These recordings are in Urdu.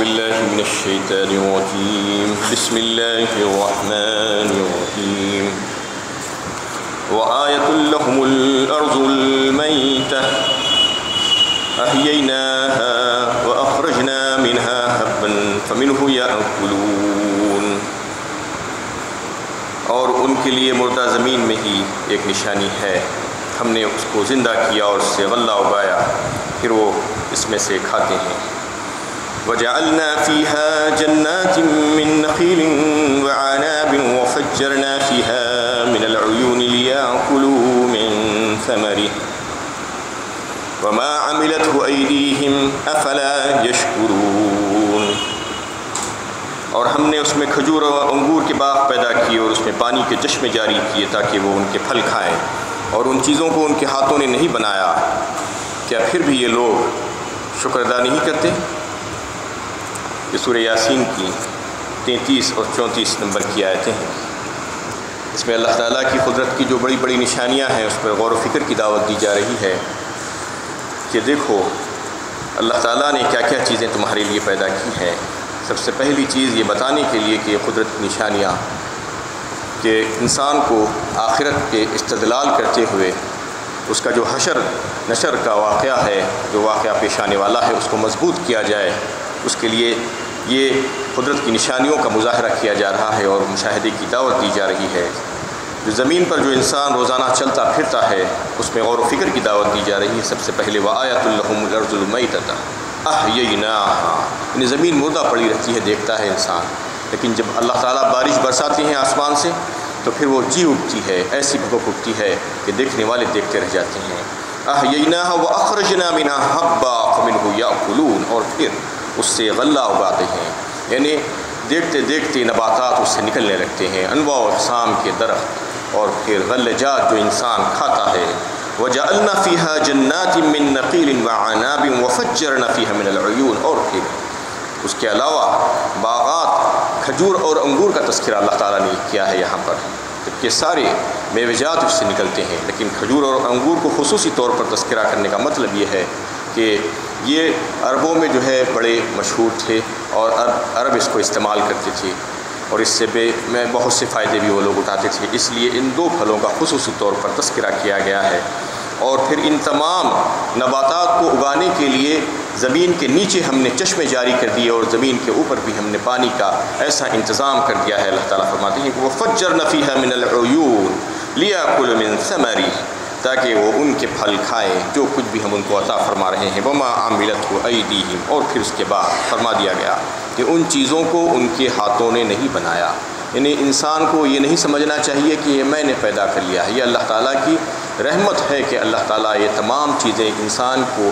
بالله من الشيطان الرجيم بسم الله الرحمن الرحيم وآية لهم الأرض الميتة أحييناها وأخرجنا منها حبا فمنه يأكلون. اور ان کے لیے مردہ زمین میں ہی ایک نشانی ہے، ہم نے اس کو زندہ کیا اور اس سے غلہ اگایا، پھر وہ اس میں سے کھاتے ہیں. وجعلنا فيها جنات من نخيل وعناب وفجرنا فيها من العيون ليأكلوا من ثمره وما عملته أيديهم أفلا يشكرون. اور ہم نے اس میں کھجور اور انگور کے باغ پیدا کیے اور اس میں پانی کے چشمے جاری کیے تاکہ وہ ان کے پھل کھائیں، اور ان چیزوں کو ان کے ہاتھوں نے نہیں بنایا، کیا پھر بھی یہ لوگ شکر ادا نہیں کرتے؟ یہ سورہ یاسین کی 33 اور 34 نمبر کی آیتیں ہیں. اس میں اللہ تعالیٰ کی قدرت کی جو بڑی بڑی نشانیاں ہیں اس پر غور و فکر کی دعوت دی جا رہی ہے کہ دیکھو اللہ تعالیٰ نے کیا کیا چیزیں تمہارے لیے پیدا کی ہیں. سب سے پہلی چیز یہ بتانے کے لیے کہ قدرت کی نشانیاں کہ انسان کو آخرت کے استدلال کرتے ہوئے اس کا جو حشر نشر کا واقعہ ہے، جو واقعہ پیش آنے والا ہے، اس کو مضبوط کیا جائے. اس کے لیے یہ قدرت کی نشانیوں کا مظاہرہ کیا جا رہا ہے اور مشاہدے کی دعوت دی جا رہی ہے. جو زمین پر جو انسان روزانہ چلتا پھرتا ہے اس میں غور و فکر کی دعوت دی جا رہی ہے. سب سے پہلے وآیۃ لہم الارض المیتۃ احییناہا، یعنی زمین مردہ پڑی رہتی ہے، دیکھتا ہے انسان، لیکن جب اللہ تعالیٰ بارش برساتے ہیں آسمان سے تو پھر وہ جی اٹھتی ہے، ایسی بھبک اٹھتی ہے کہ دیکھنے والے دیکھتے رہ جاتے ہیں. احییناہا واخرجنا منہا حبا فمنہ یأکلون، اور پھر اس سے غلہ اگاتے ہیں، یعنی دیکھتے دیکھتے نباتات اس سے نکلنے لگتے ہیں، انواع و اقسام کے درخت، اور پھر غلہ جات جو انسان کھاتا ہے. وجعلنا فيها جنات من نخيل وعناب وفجرنا فيها من العيون، اور پھر اس کے علاوہ باغات کھجور اور انگور کا تذکرہ اللہ تعالیٰ نے کیا ہے یہاں پر، جبکہ سارے میوہ جات اس سے نکلتے ہیں، لیکن کھجور اور انگور کو خصوصی طور پر تذکرہ کرنے کا مطلب یہ ہے کہ یہ عربوں میں جو ہے بڑے مشہور تھے اور عرب اس کو استعمال کرتے تھے، اور اس سے بہت سے فائدے بھی وہ لوگ اٹھاتے تھے. اس لیے ان دو پھلوں کا خصوصی طور پر تذکرہ کیا گیا ہے. اور پھر ان تمام نباتات کو اگانے کے لیے زمین کے نیچے ہم نے چشمے جاری کر دیے اور زمین کے اوپر بھی ہم نے پانی کا ایسا انتظام کر دیا ہے. اللہ تعالیٰ فرماتے ہیں کہ وَفَجَّرْنَ فِيهَا مِنَ الْعُيُونِ لِيَأْكُلُ مِنْ ثَمَرِهِ، تاکہ وہ ان کے پھل کھائیں جو کچھ بھی ہم ان کو عطا فرما رہے ہیں. وَمَا عَمِلَتْهُ أَيْدِيهِمْ، اور پھر اس کے بعد فرما دیا گیا کہ ان چیزوں کو ان کے ہاتھوں نے نہیں بنایا. یعنی انسان کو یہ نہیں سمجھنا چاہیے کہ یہ میں نے پیدا کر لیا ہے. یہ اللہ تعالیٰ کی رحمت ہے کہ اللہ تعالیٰ یہ تمام چیزیں انسان کو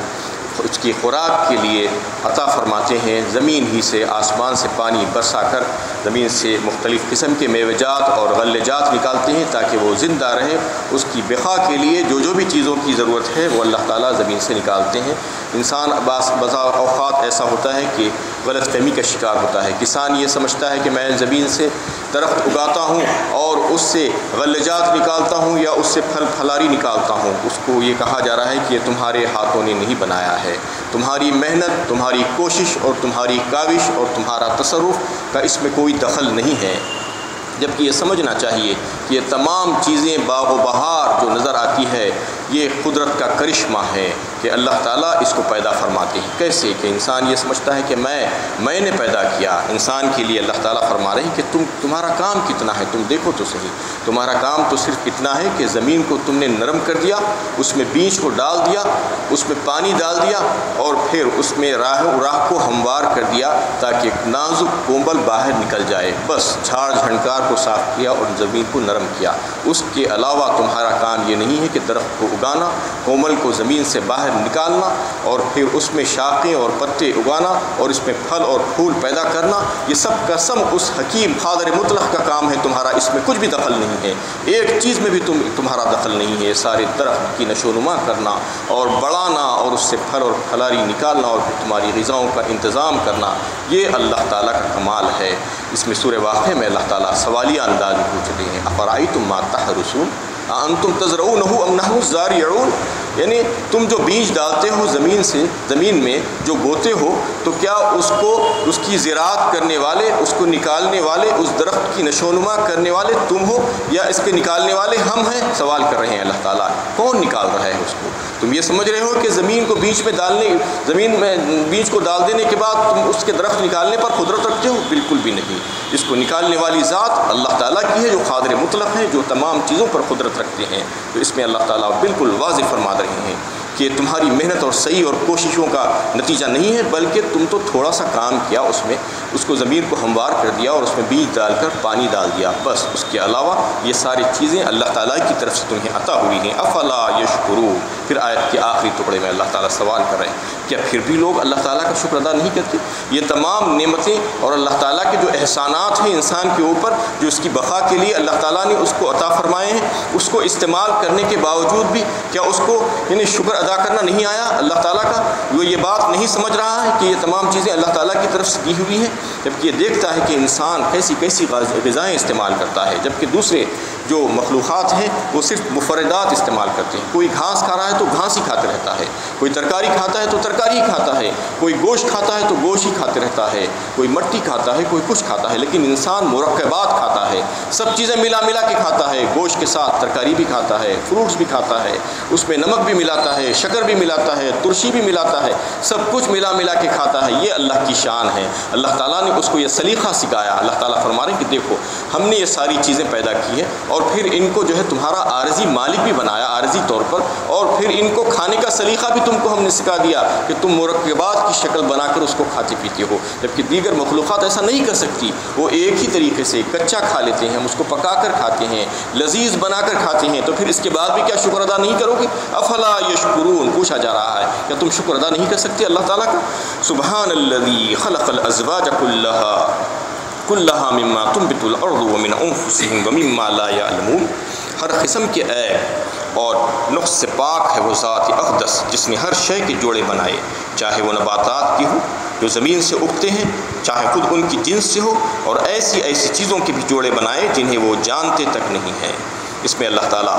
اس کی خوراک کے لیے عطا فرماتے ہیں. زمین ہی سے، آسمان سے پانی برسا کر زمین سے مختلف قسم کے میوہ جات اور غلہ جات نکالتے ہیں تاکہ وہ زندہ رہے. اس کی بقا کے لیے جو بھی چیزوں کی ضرورت ہے وہ اللہ تعالیٰ زمین سے نکالتے ہیں. انسان بعض اوقات ایسا ہوتا ہے کہ غلط فہمی کا شکار ہوتا ہے. کسان یہ سمجھتا ہے کہ میں زمین سے درخت اگاتا ہوں اور اس سے غلہ جات نکالتا ہوں یا اس سے پھل پھلاری نکالتا ہوں. اس کو یہ کہا جا رہا ہے کہ یہ تمہارے ہاتھوں نے نہیں بنایا ہے. تمہاری محنت، تمہاری کوشش اور تمہاری کاوش اور تمہارا تصرف کا اس میں کوئی دخل نہیں ہے. جبکہ یہ سمجھنا چاہیے کہ یہ تمام چیزیں باغ و بہار جو نظر آتی ہے یہ قدرت کا کرشمہ ہے کہ اللہ تعالیٰ اس کو پیدا فرماتے ہیں. کیسے کہ انسان یہ سمجھتا ہے کہ میں نے پیدا کیا. انسان کے لیے اللہ تعالیٰ فرما رہے ہیں کہ تمہارا کام کتنا ہے، تم دیکھو تو صحیح. تمہارا کام تو صرف اتنا ہے کہ زمین کو تم نے نرم کر دیا، اس میں بیج کو ڈال دیا، اس میں پانی ڈال دیا، اور پھر اس میں راہ کو ہموار کر دیا تاکہ نازک کومل باہر نکل جائے. بس جھاڑ جھنکار کو صاف کیا اور زمین کو نرم کیا. اس کے علاوہ تمہارا کام یہ نہیں ہے کہ درخت کو اگانا، کومل کو زمین سے باہر نکالنا اور پھر اس میں شاخیں اور پتے اگانا اور اس میں پھل اور پھول پیدا کرنا. یہ سب کا سب اس حکیم قادر مطلق کا کام ہے. تمہارا اس میں کچھ بھی دخل نہیں ہے، ایک چیز میں بھی تمہارا دخل نہیں ہے. سارے درخت کی نشو و نما کرنا اور بڑھانا اور اس سے پھل اور پھلاری نکالنا اور پھر تمہاری غذاؤں کا انتظام کرنا، یہ اللہ تعالیٰ کا کمال ہے. اس میں سورہ واقعہ میں اللہ تعالیٰ سوالیہ انداز میں پوچھتے ہیں افرأیتم ما تحرثون اانتم تزرعونہ ام نحن الزارعون، یعنی تم جو بیج ڈالتے ہو زمین میں جو بوتے ہو، تو کیا اس کی زراعت کرنے والے، اس کو نکالنے والے، اس درخت کی نشوونما کرنے والے تم ہو یا اس کے نکالنے والے ہم ہیں؟ سوال کر رہے ہیں اللہ تعالیٰ، کون نکال رہا ہے اس کو؟ تم یہ سمجھ رہے ہو کہ زمین کو بیج میں بیج کو ڈال دینے کے بعد تم اس کے درخت نکالنے پر قدرت رکھتے ہو؟ بالکل بھی نہیں۔ اس کو نکالنے والی ذات اللہ تعالیٰ کی ہے، جو قادر مطلق ہے، جو تمام چیزوں پر قدرت رکھتے ہیں۔ تو اس میں اللہ تعالیٰ بالکل واضح فرما رہے ہیں کہ تمہاری محنت اور صحیح اور کوششوں کا نتیجہ نہیں ہے، بلکہ تم تو تھوڑا سا کام کیا، اس کو زمین کو ہموار کر دیا اور اس میں بیج ڈال کر پانی ڈال دیا، بس۔ اس کے علاوہ یہ ساری چیزیں اللہ تعالیٰ کی طرف سے تمہیں عطا ہوئی ہیں۔ افلا یشکرون۔ پھر آیت کے آخری ٹکڑے میں اللہ تعالیٰ سوال کر رہے ہیں، کیا پھر بھی لوگ اللہ تعالیٰ کا شکر ادا نہیں کرتے؟ یہ تمام نعمتیں اور اللہ تعالیٰ کے جو احسانات ہیں انسان کے اوپر، جو اس کی بقا کے لیے اللہ تعالیٰ نے اس کو عطا فرمائے ہیں، اس کو استعمال کرنے کے باوجود بھی کیا اس کو شکر ادا کرنا نہیں آیا اللہ تعالیٰ کا؟ وہ یہ بات نہیں سمجھ رہا ہے کہ یہ تمام چیزیں اللہ تعالیٰ کی طرف سے دی ہوئی ہیں، جبکہ یہ دیکھتا ہے کہ انسان کیسی کیسی غذائیں استعمال کرتا ہے، جبکہ دوسرے جو مخلوقات ہیں وہ صرف مفردات استعمال کرتے ہیں۔ کوئی گھاس کھا رہا ہے تو گھاس ہی کھاتے رہتا ہے، کوئی ترکاری کھاتا ہے تو ترکاری ہی کھاتا ہے، کوئی گوشت کھاتا ہے تو گوشت ہی کھاتے رہتا ہے، کوئی مٹی کھاتا ہے، کوئی کچھ کھاتا ہے، لیکن انسان مرکبات کھاتا ہے، سب چیزیں ملا کے کھاتا ہے، گوشت کے ساتھ ترکاری بھی کھاتا ہے، فروٹس بھی کھاتا ہے، اس میں نمک بھی ملاتا ہے، شکر بھی ملاتا ہے، ترشی بھی ملاتا ہے، سب کچھ ملا کے کھاتا ہے۔ یہ اللہ کی شان ہے، اللہ تعالیٰ نے اس کو یہ سلیقہ سکھایا۔ اللہ تعالیٰ فرما رہے ہیں کہ دیکھو ہم نے یہ ساری چیزیں پیدا کی ہیں، اور پھر ان کو جو ہے تمہارا عارضی مالک بھی بنایا عارضی طور پر، اور پھر ان کو کھانے کا سلیقہ بھی تم کو ہم نے سکھا دیا کہ تم مرکبات کی شکل بنا کر اس کو کھاتے پیتے ہو، جبکہ دیگر مخلوقات ایسا نہیں کر سکتی۔ وہ ایک ہی طریقے سے کچا کھا لیتے ہیں، ہم اس کو پکا کر کھاتے ہیں، لذیذ بنا کر کھاتے ہیں، تو پھر اس کے بعد بھی کیا شکر ادا نہیں کرو گے؟ افلا یشکرون۔ پوچھا جا رہا ہے کیا تم شکر ادا نہیں کر سکتے اللہ تعالیٰ کا؟ سبحان الذی خلق الازواج کلھا مما تنبت الارض ومن انفسهم ومما لا يعلمون۔ ہر قسم کے عیب اور نقص سے پاک ہے وہ ذات اقدس جس نے ہر شے کے جوڑے بنائے، چاہے وہ نباتات کی ہو جو زمین سے اگتے ہیں، چاہے خود ان کی جنس سے ہو، اور ایسی چیزوں کے بھی جوڑے بنائے جنہیں وہ جانتے تک نہیں ہیں۔ اس میں اللہ تعالیٰ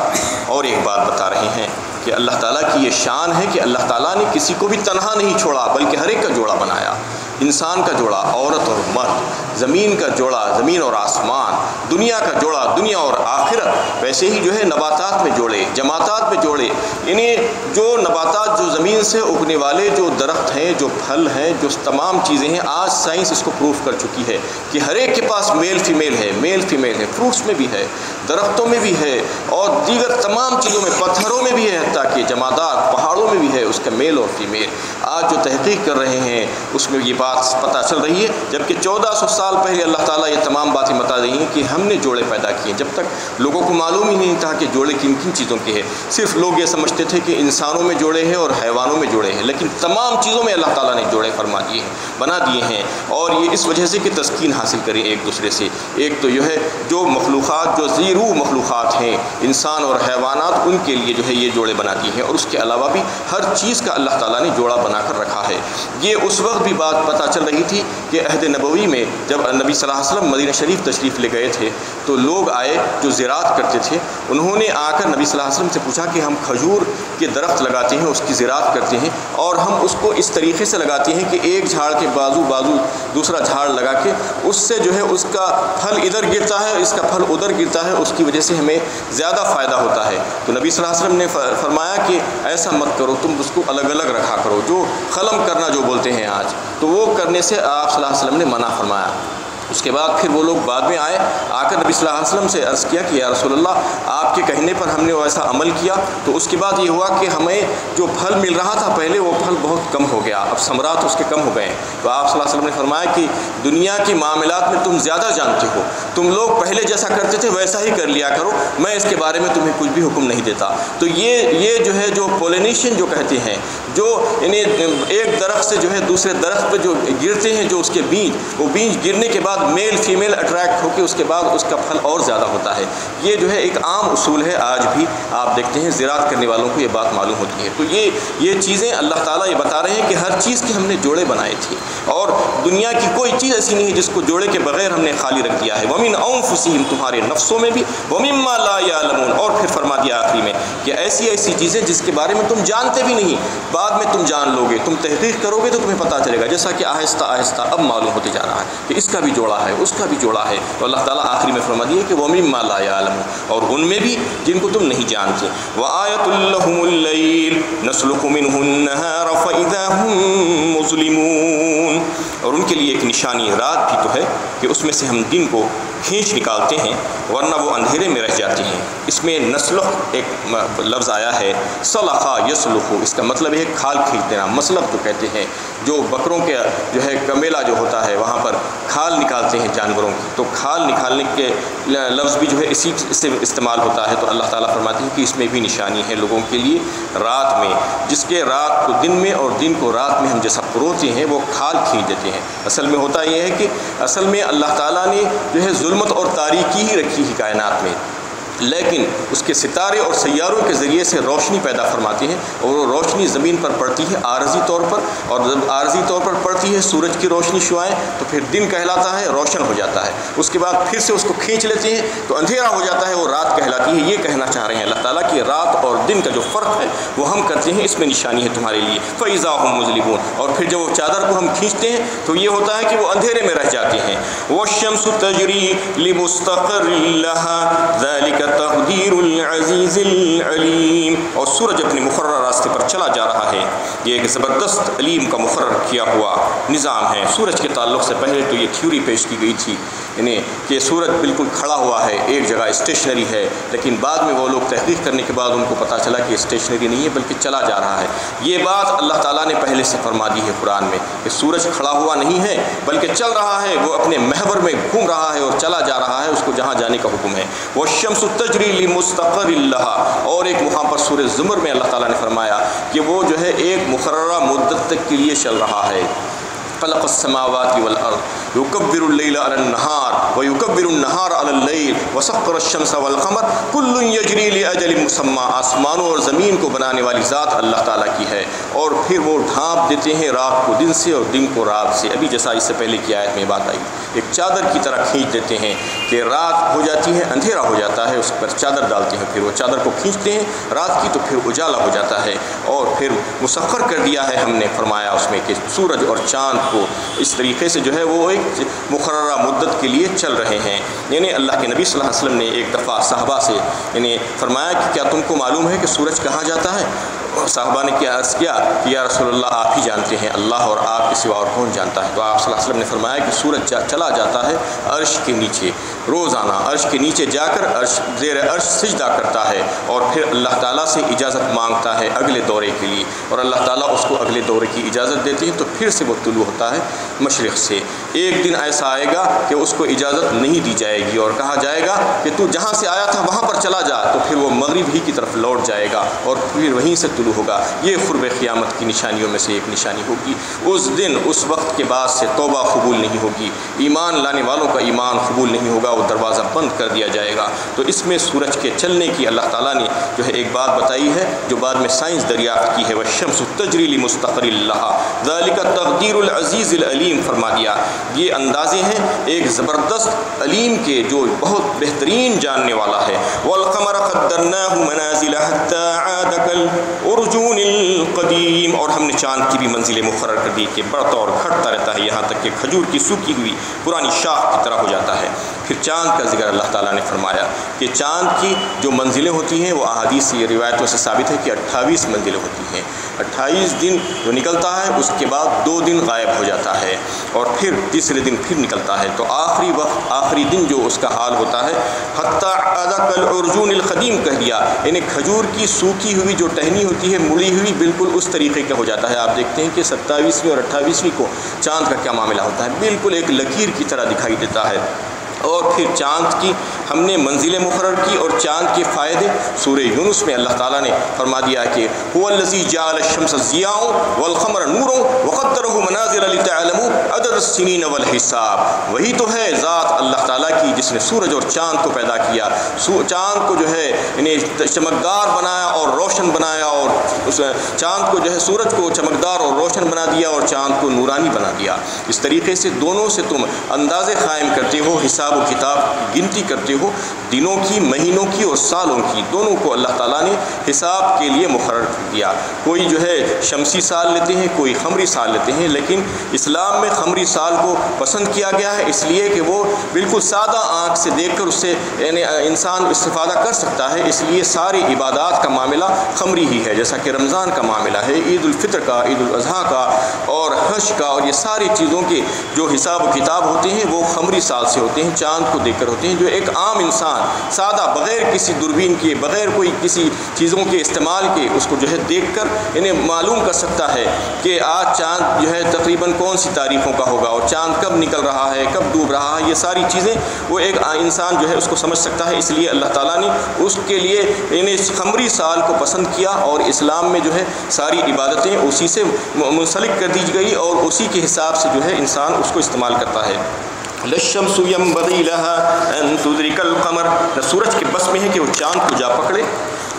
اور ایک بات بتا رہے ہیں کہ اللہ تعالیٰ کی یہ شان ہے کہ اللہ تعالیٰ نے کسی کو بھی تنہا نہیں چھوڑا، بلکہ ہر ایک کا جوڑا بنایا۔ انسان کا جوڑا، عورت اور مرد، زمین کا جوڑا، زمین اور آسمان، دنیا کا جوڑا، دنیا اور آخرت، ویسے ہی جو ہے نباتات میں جوڑے، جماعتات میں جوڑے، یعنی جو نباتات جو زمین سے اگنے والے جو درخت ہیں، جو پھل ہیں، جو تمام چیزیں ہیں، آج سائنس اس کو پروف کر چکی ہے کہ ہر ایک کے پاس میل فیمیل ہے، فروٹس میں بھی ہے، درختوں میں بھی ہے، اور دیگر تمام چیزوں میں، پتھروں میں بھی ہے، حتیٰ کہ جمادات پہاڑوں میں بھی ہے اس کا میل اور فیمیل۔ آج جو تحقیق کر رہے ہیں اس میں یہ بات پتہ چل رہی ہے، جبکہ 1400 سال پہلے اللہ تعالیٰ یہ تمام باتیں بتا رہی ہیں کہ ہم نے جوڑے پیدا کیے۔ جب تک لوگوں کو معلوم ہی نہیں تھا کہ جوڑے کن کن چیزوں کے ہیں، صرف لوگ یہ سمجھتے تھے کہ انسانوں میں جوڑے ہیں اور حیوانوں میں جوڑے ہیں، لیکن تمام چیزوں میں اللہ تعالیٰ نے جوڑے فرما دیے ہیں، بنا دیے ہیں، اور یہ اس وجہ سے کہ تسکین حاصل کریں ایک دوسرے سے۔ ایک تو یہ ہے جو مخلوقات جو ذی روح مخلوقات ہیں، انسان اور حیوانات، ان کے لیے جو ہے یہ جوڑے بنا دیے ہیں، اور اس کے علاوہ بھی ہر چیز کا اللہ تعالیٰ نے جوڑا بنا کر رکھا ہے۔ یہ اس وقت بھی بات پتہ چل رہی تھی کہ عہد نبوی میں جب نبی صلی اللہ علیہ وسلم مدینہ شریف تشریف لے گئے تھے تو لوگ آئے جو زراعت کرتے تھے، انہوں نے آ کر نبی صلی اللہ علیہ وسلم سے پوچھا کہ ہم کھجور کے درخت لگاتے ہیں، اس کی زراعت کرتے ہیں، اور ہم اس کو اس طریقے سے لگاتے ہیں کہ ایک جھاڑ کے بازو دوسرا جھاڑ لگا کے اس سے جو ہے اس کا پھل ادھر گرتا ہے، اس کا پھل ادھر گرتا ہے، اس کی وجہ سے ہمیں زیادہ فائدہ ہوتا ہے۔ تو نبی صلی اللہ علیہ وسلم نے فرمایا کہ ایسا مت کرو، تم اس کو الگ الگ رکھا کرو، جو خلم کرنا جو بولتے ہیں آج، تو وہ کرنے سے آپ صلی اللہ علیہ وسلم نے منع فرمایا۔ اس کے بعد پھر وہ لوگ بعد میں آئے، آ کر نبی صلی اللہ علیہ وسلم سے عرض کیا کہ یا رسول اللہ، آپ کے کہنے پر ہم نے ویسا عمل کیا، تو اس کے بعد یہ ہوا کہ ہمیں جو پھل مل رہا تھا پہلے، وہ پھل بہت کم ہو گیا، اب ثمرات اس کے کم ہو گئے ہیں۔ تو آپ صلی اللہ علیہ وسلم نے فرمایا کہ دنیا کے معاملات میں تم زیادہ جانتے ہو، تم لوگ پہلے جیسا کرتے تھے ویسا ہی کر لیا کرو، میں اس کے بارے میں تمہیں کچھ بھی حکم نہیں دیتا۔ تو یہ جو ہے جو پولینیشن جو کہتے ہیں، جو یعنی ایک درخت سے جو ہے دوسرے درخت پہ جو گرتے ہیں، جو اس کے بیج، وہ بیج گرنے کے بعد میل فیمیل اٹریکٹ ہو کے اس کے بعد اس کا پھل اور زیادہ ہوتا ہے۔ یہ جو ہے ایک عام اصول ہے، آج بھی آپ دیکھتے ہیں زراعت کرنے والوں کو یہ بات معلوم ہوتی ہے۔ تو یہ چیزیں اللہ تعالیٰ یہ بتا رہے ہیں کہ ہر چیز کے ہم نے جوڑے بنائے تھے، اور دنیا کی کوئی چیز ایسی نہیں ہے جس کو جوڑے کے بغیر ہم نے خالی رکھ دیا ہے۔ وَمِنْ أَنفُسِهِمْ تمہارے نفسوں میں بھی، وَمِمَّا لَا يَعْلَمُونَ اور پھر فرما دیا آخری میں کہ ایسی ایسی چیزیں جس کے بارے میں تم جانتے بھی نہیں، بعد میں تم جان لو گے، تم تحقیق کرو گے تو تمہیں پتہ چلے گا، جیسا کہ آہستہ آہستہ اب معلوم ہوتے جا رہا ہے کہ اس کا بھی جوڑا ہے، اس کا بھی جوڑا ہے۔ تو اللہ تعالیٰ آخری میں فرما دیا کہ وَمِمَّا لَا يَعْلَمُونَ اور ان میں بھی جن کو تم نہیں جانتے۔ وَآيَةٌ لَّهُمُ اللَّيْلُ نَسْلُكُ مِنْهُ النَّهَارَ فَإِذَا هُم مُظْلِمُونَ اور ان کے لیے ایک نشانی رات بھی تو ہے کہ اس میں سے ہم دن کو کھینچ نکالتے ہیں ورنہ وہ اندھیرے میں رہ جاتے ہیں۔ اس میں نسلخ ایک لفظ آیا ہے، صلخا یسلخ، اس کا مطلب ہے کھال کھینچ دینا، مسلخ جو کہتے ہیں، جو بکروں کے جو ہے کمیلا جو ہوتا ہے وہاں پر کھال نکالتے ہیں جانوروں کی، تو کھال نکالنے کے لفظ بھی جو ہے اسی سے استعمال ہوتا ہے۔ تو اللہ تعالیٰ فرماتے ہیں کہ اس میں بھی نشانی ہے لوگوں کے لیے رات میں، جس کے رات کو دن میں اور دن کو رات میں ہم جیسا پروتے ہیں وہ کھال کھینچ دیتے ہیں۔ اصل میں ہوتا یہ ہے کہ اصل میں اللہ تعالیٰ نے جو ہے ظلمت اور تاریکی ہی رکھی ہے کائنات میں، لیکن اس کے ستارے اور سیاروں کے ذریعے سے روشنی پیدا فرماتی ہیں اور وہ روشنی زمین پر پڑتی ہے عارضی طور پر، اور جب عارضی طور پر پڑتی ہے سورج کی روشنی شعائیں تو پھر دن کہلاتا ہے، روشن ہو جاتا ہے، اس کے بعد پھر سے اس کو کھینچ لیتے ہیں تو اندھیرا ہو جاتا ہے، وہ رات کہلاتی ہے۔ یہ کہنا چاہ رہے ہیں اللہ تعالیٰ کہ رات اور دن کا جو فرق ہے وہ ہم کرتے ہیں، اس میں نشانی ہے تمہارے لیے۔ فَإِذَا هُم مُظْلِمُونَ اور پھر جب وہ چادر کو ہم کھینچتے ہیں تو یہ ہوتا ہے کہ وہ اندھیرے میں رہ جاتے ہیں۔ وَالشَّمْسُ تَجْرِي لِمُسْتَقَرٍّ لَهَا ذَلِكَ تَقْدِيرُ العزیز العلیم اور سورج اپنے مقررہ راستے پر چلا جا رہا ہے۔ یہ ایک زبردست علیم کا مقرر کیا ہوا نظام ہے۔ سورج کے تعلق سے پہلے تو یہ تھیوری پیش کی گئی تھی یعنی کہ سورج بالکل کھڑا ہوا ہے ایک جگہ اسٹیشنری ہے، لیکن بعد میں وہ لوگ تحقیق کرنے کے بعد ان کو پتہ چلا کہ اسٹیشنری نہیں ہے بلکہ چلا جا رہا ہے۔ یہ بات اللہ تعالیٰ نے پہلے سے فرما دی ہے قرآن میں کہ سورج کھڑا ہوا نہیں ہے بلکہ چل رہا ہے، وہ اپنے محور میں گھوم رہا ہے اور چلا جا رہا ہے، اس کو جہاں جانے کا حکم ہے۔ وَالشَّمْسُ تَجْرِي لِمُسْتَقَرٍّ لَهَا اور ایک وہاں پر سورہ زمر میں اللہ تعالیٰ نے فرمایا کہ وہ جو ہے ایک مقررہ مدت تک کے لیے چل رہا ہے۔ خلق السماوات والارض یکبر اللیل علی النہار ویکبر النہار علی اللیل وسخر الشمس والقمر کل یجری لاجل مسمى، آسمانوں اور زمین کو بنانے والی ذات اللہ تعالیٰ کی ہے، اور پھر وہ ڈھانپ دیتے ہیں رات کو دن سے اور دن کو رات سے۔ ابھی جیسا اس سے پہلے کی آیت میں بات آئی، ایک چادر کی طرح کھینچ دیتے ہیں کہ رات ہو جاتی ہے، اندھیرا ہو جاتا ہے، اس پر چادر ڈالتے ہیں، پھر وہ چادر کو کھینچتے ہیں رات کی تو پھر اجالا ہو جاتا ہے، اور پھر مسخر کر دیا ہے ہم نے فرمایا اس میں کہ سورج اور چاند کو اس طریقے سے جو ہے وہ ایک مقررہ مدت کے لیے چل رہے ہیں۔ یعنی اللہ کے نبی صلی اللہ علیہ وسلم نے ایک دفعہ صحابہ سے یعنی فرمایا کہ کیا تم کو معلوم ہے کہ سورج کہاں جاتا ہے؟ صحابہ نے کیا عرض کیا کہ یا رسول اللہ آپ ہی جانتے ہیں، اللہ اور آپ کے سوا اور کون جانتا ہے؟ تو آپ صلی اللہ علیہ وسلم نے فرمایا کہ سورج چلا جاتا ہے عرش کے نیچے، روزانہ عرش کے نیچے جا کر عرش زیر عرش سجدہ کرتا ہے اور پھر اللہ تعالیٰ سے اجازت مانگتا ہے اگلے دورے کے لیے، اور اللہ تعالیٰ اس کو اگلے دورے کی اجازت دیتے ہیں تو پھر سے وہ طلوع ہوتا ہے مشرق سے۔ ایک دن ایسا آئے گا کہ اس کو اجازت نہیں دی جائے گی اور کہا جائے گا کہ تو جہاں سے آیا تھا وہاں پر چلا جا، تو پھر وہ مغرب ہی کی طرف لوٹ جائے گا اور پھر وہیں سے طلوع ہوگا۔ یہ قرب قیامت کی نشانیوں میں سے ایک نشانی ہوگی۔ اس دن اس وقت کے بعد سے توبہ قبول نہیں ہوگی، ایمان لانے والوں کا ایمان قبول نہیں ہوگا، وہ دروازہ بند کر دیا جائے گا۔ تو اس میں سورج کے چلنے کی اللہ تعالیٰ نے جو ہے ایک بات بتائی ہے جو بعد میں سائنس دریافت کی ہے، وَالشَّمْسُ تَجْرِي لِمُسْتَقَرٍّ لَهَا ذَلِكَ تَقْدِيرُ الْعَزِيزِ الْعَلِيمِ فرما دیا۔ یہ اندازے ہیں ایک زبردست علیم کے جو بہت بہترین جاننے والا ہے۔ وَالْقَمَرَ قَدَّرْنَاهُ مَنَازِلَ حَتَّى عَادَ كَالْعُرْجُونِ الْقَدِيمِ اور ہم نے چاند کی بھی منزلیں مقرر کر دی کہ بڑھتا اور گھٹتا رہتا ہے یہاں تک کہ کھجور کی سوکھی ہوئی پرانی شاخ کی طرح ہو جاتا ہے۔ پھر چاند کا ذکر اللہ تعالیٰ نے فرمایا کہ چاند کی جو منزلیں ہوتی ہیں وہ احادیث سے روایتوں سے ثابت ہے کہ 28 منزلیں ہوتی ہیں۔ 28 دن جو نکلتا ہے اس کے بعد 2 دن غائب ہو جاتا ہے اور پھر تیسرے دن پھر نکلتا ہے، تو آخری وقت آخری دن جو اس کا حال ہوتا ہے حتیٰ عاد کالعرجون القدیم کہہ دیا، یعنی کھجور کی سوکھی ہوئی جو ٹہنی ہوتی ہے مڑی ہوئی بالکل اس طریقے کا ہو جاتا ہے۔ آپ دیکھتے ہیں کہ 27ویں اور 28ویں کو چاند کا کیا معاملہ ہوتا ہے، بالکل ایک لکیر کی طرح دکھائی دیتا ہے، اور پھر چاند کی ہم نے منزلیں مقرر کی اور چاند کے فائدے سورہ یونس میں اللہ تعالیٰ نے فرما دیا کہ هو الذی جعل الشمس ضیاء والقمر نورا وقدرہ منازل لتعلموا عدد السنین والحساب، وہی تو ہے ذات اللہ تعالیٰ کی جس نے سورج اور چاند کو پیدا کیا، چاند کو جو ہے انہیں چمکدار بنایا اور روشن بنایا، اور اس چاند کو جو ہے سورج کو چمکدار اور روشن بنا دیا اور چاند کو نورانی بنا دیا۔ اس طریقے سے دونوں سے تم اندازے قائم کرتے ہو، حساب و کتاب کی گنتی کرتے ہو، دنوں کی، مہینوں کی اور سالوں کی، دونوں کو اللہ تعالیٰ نے حساب کے لیے مقرر کیا۔ کوئی جو ہے شمسی سال لیتے ہیں، کوئی قمری سال لیتے ہیں، لیکن اسلام میں قمری سال کو پسند کیا گیا ہے اس لیے کہ وہ بالکل سادہ آنکھ سے دیکھ کر اس سے انسان استفادہ کر سکتا ہے، اس لیے ساری عبادات کا معاملہ قمری ہی ہے، جیسا کہ رمضان کا معاملہ ہے، عید الفطر کا، عید الاضحیٰ کا اور حج کا، اور یہ ساری چیزوں کے جو حساب و کتاب ہوتے ہیں وہ قمری سال سے ہوتے ہیں، چاند کو دیکھ کر ہوتے ہیں، جو ایک عام انسان سادہ بغیر کسی دوربین کے، بغیر کوئی کسی چیزوں کے استعمال کے اس کو جو ہے دیکھ کر انہیں معلوم کر سکتا ہے کہ آج چاند جو ہے تقریباً کون سی تاریخوں کا ہوگا اور چاند کب نکل رہا ہے، کب ڈوب رہا ہے، یہ ساری چیزیں وہ ایک انسان جو ہے اس کو سمجھ سکتا ہے۔ اس لیے اللہ تعالیٰ نے اس کے لیے انہیں قمری سال کو پسند کیا، اور اسلام میں جو ہے ساری عبادتیں اسی سے منسلک کر دی گئی اور اسی کے حساب سے جو ہے انسان اس کو استعمال کرتا ہے۔ للشمس ينبغي لها ان تدرك القمر، نہ سورج کے بس میں ہے کہ وہ چاند کو جا پکڑے،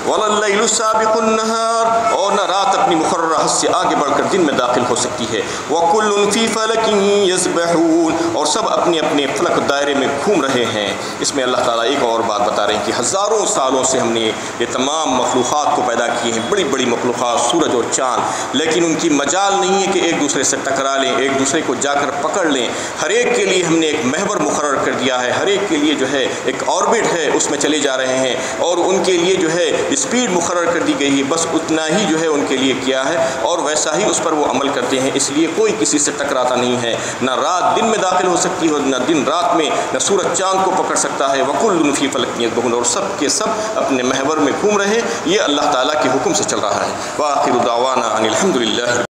ولا الليل سابق النهار، اور نہ رات اپنی مقررہ حد سے آگے بڑھ کر دن میں داخل ہو سکتی ہے، وكل في فلك يسبحون، اور سب اپنے اپنے فلک دائرے میں گھوم رہے ہیں۔ اس میں اللہ تعالیٰ ایک اور بات بتا رہے ہیں کہ ہزاروں سالوں سے ہم نے یہ تمام مخلوقات کو پیدا کیے ہیں، بڑی بڑی مخلوقات سورج اور چاند، لیکن ان کی مجال نہیں ہے کہ ایک دوسرے سے ٹکرا لیں، ایک دوسرے کو جا کر پکڑ لیں۔ ہر ایک کے لیے ہم نے ایک محور مقرر کر دیا ہے، ہر ایک کے لیے جو ہے ایک آربٹ ہے، اس میں چلے جا رہے ہیں، اور ان کے لیے جو ہے اسپیڈ مقرر کر دی گئی ہے، بس اتنا ہی جو ہے ان کے لیے کیا ہے اور ویسا ہی اس پر وہ عمل کرتے ہیں۔ اس لیے کوئی کسی سے ٹکراتا نہیں ہے، نہ رات دن میں داخل ہو سکتی ہے، نہ دن رات میں، نہ سورج چاند کو پکڑ سکتا ہے۔ وَكُلٌّ فِي فَلَكٍ يَسْبَحُونَ، اور سب کے سب اپنے محور میں گھوم رہے، یہ اللہ تعالیٰ کے حکم سے چل رہا ہے۔ وآخر دعوانا ان الحمد للہ۔